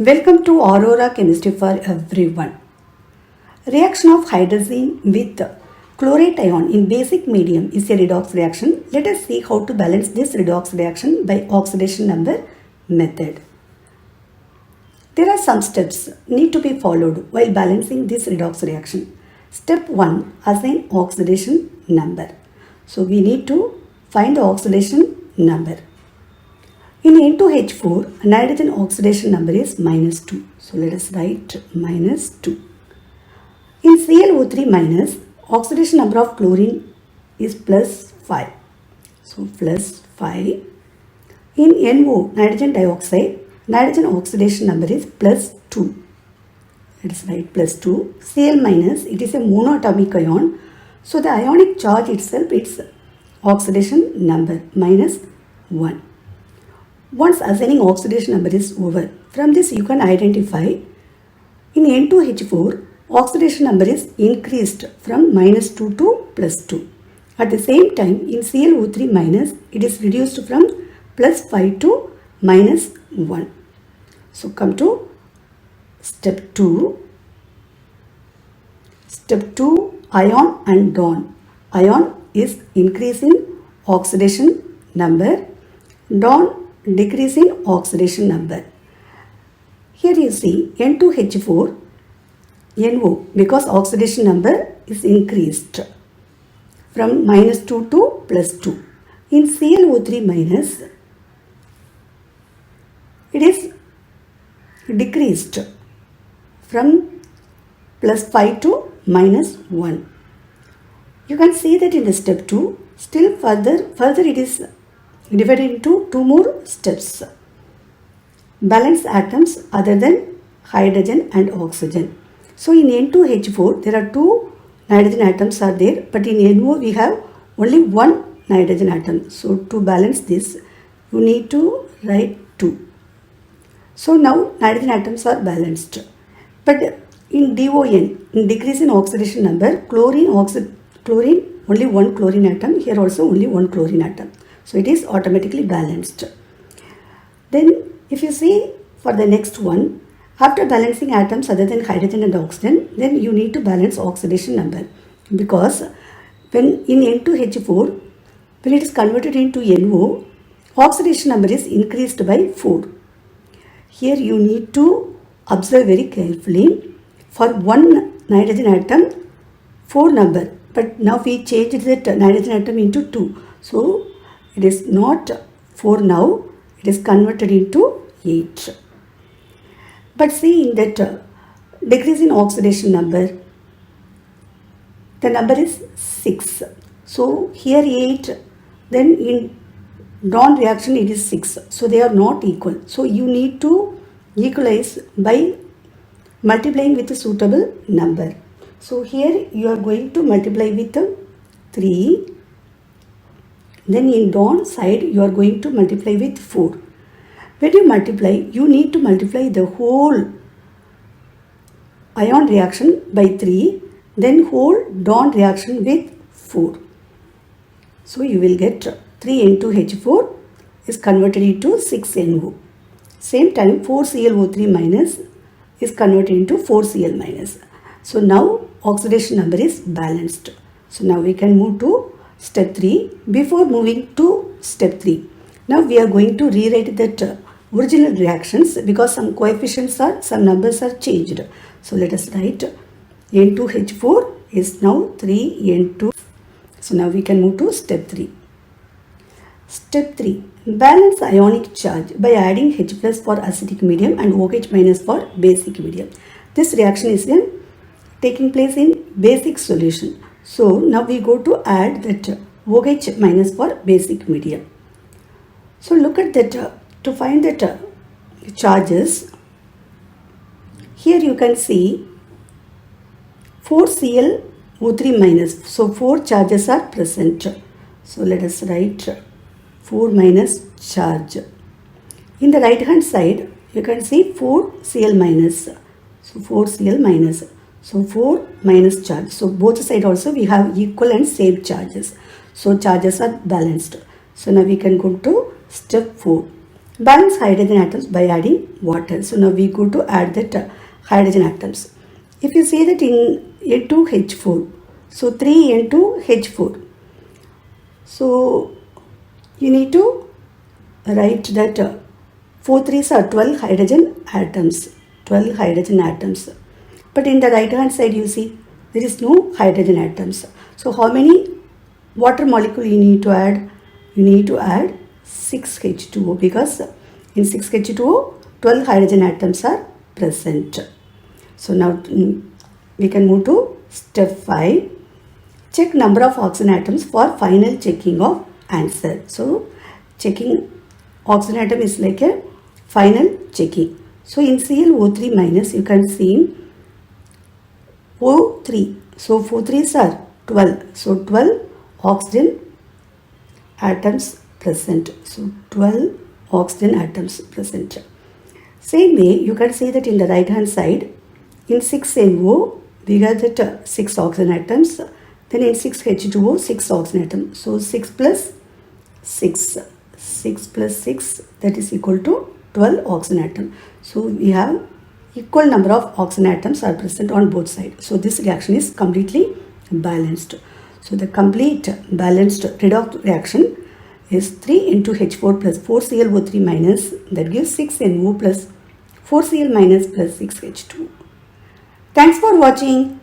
Welcome to Aurora Chemistry for everyone. Reaction of hydrazine with chlorate ion in basic medium is a redox reaction. Let us see how to balance this redox reaction by oxidation number method. There are some steps need to be followed while balancing this redox reaction. Step 1. Assign oxidation number. So we need to find the oxidation number. In N2H4, nitrogen oxidation number is -2. So let us write -2. In ClO3 minus, oxidation number of chlorine is +5. So +5. In NO, nitrogen dioxide, nitrogen oxidation number is +2. Let us write +2. Cl minus, it is a monoatomic ion. So the ionic charge itself, its oxidation number -1. Once assigning oxidation number is over, from this you can identify in N2H4, oxidation number is increased from -2 to +2. At the same time, in ClO3 minus, it is reduced from +5 to -1. So come to step 2. Step 2, ion and DON. Ion is increasing oxidation number. DON decreasing oxidation number. Here you see N2H4 NO, because oxidation number is increased from -2 to +2. In ClO3 minus, it is decreased from +5 to -1. You can see that in the step 2, still further it is divided into 2 more steps. Balance atoms other than hydrogen and oxygen. So in N2H4 there are 2 nitrogen atoms are there, but in NO we have only 1 nitrogen atom. So to balance this you need to write 2. So now nitrogen atoms are balanced. But in DON, in decrease in oxidation number, chlorine only 1 chlorine atom, here also only 1 chlorine atom. So it is automatically balanced. Then if you see for the next one, after balancing atoms other than hydrogen and oxygen, then you need to balance oxidation number, because when in N2H4, when it is converted into NO, oxidation number is increased by 4. Here you need to observe very carefully. For 1 nitrogen atom, 4 number, but now we changed that nitrogen atom into 2. So it is not 4 now, it is converted into 8. But see in that decrease in oxidation number, the number is 6. So here 8, then in DON reaction it is 6. So they are not equal. So you need to equalize by multiplying with a suitable number. So here you are going to multiply with 3. Then in DON side you are going to multiply with 4. When you multiply, you need to multiply the whole ion reaction by 3, then whole DON reaction with 4. So you will get 3N2H4 is converted into 6NO. Same time 4ClO3 minus is converted into 4Cl minus. So now oxidation number is balanced. So now we can move to step 3. Before moving to step 3, now we are going to rewrite that original reactions, because some coefficients are, some numbers are changed. So let us write N2H4 is now 3N2. So now we can move to step 3. Step 3. Balance ionic charge by adding H plus for acidic medium and OH minus for basic medium. This reaction is taking place in basic solution. So now we go to add that OH minus for basic medium. So look at that, to find that charges, here you can see 4ClO3 minus. So 4 charges are present. So let us write 4 minus charge. In the right hand side you can see 4Cl minus. So 4Cl minus. So 4 minus charge. So both side also we have equal and same charges. So charges are balanced. So now we can go to step 4. balance hydrogen atoms by adding water. So now we go to add that hydrogen atoms. If you see that in N2H4, so 3N2H4. So you need to write that 4 3s are 12 hydrogen atoms. 12 hydrogen atoms. But in the right hand side you see there is no hydrogen atoms. So how many water molecule you need to add? You need to add 6H2O because in 6H2O 12 hydrogen atoms are present. So now we can move to step 5. Check number of oxygen atoms for final checking of answer. So checking oxygen atom is like a final checking. So in ClO3 minus you can see O3. So 4 3s are 12. So 12 oxygen atoms present. So 12 oxygen atoms present. Same way you can see that in the right hand side in 6NO we got that 6 oxygen atoms. Then in 6H2O 6 oxygen atoms. So 6 plus 6. 6 plus 6 that is equal to 12 oxygen atoms. So we have equal number of oxygen atoms are present on both sides. So this reaction is completely balanced. So the complete balanced redox reaction is 3N2H4 plus 4ClO3 minus, that gives 6NO plus 4Cl minus plus 6H2. Thanks for watching.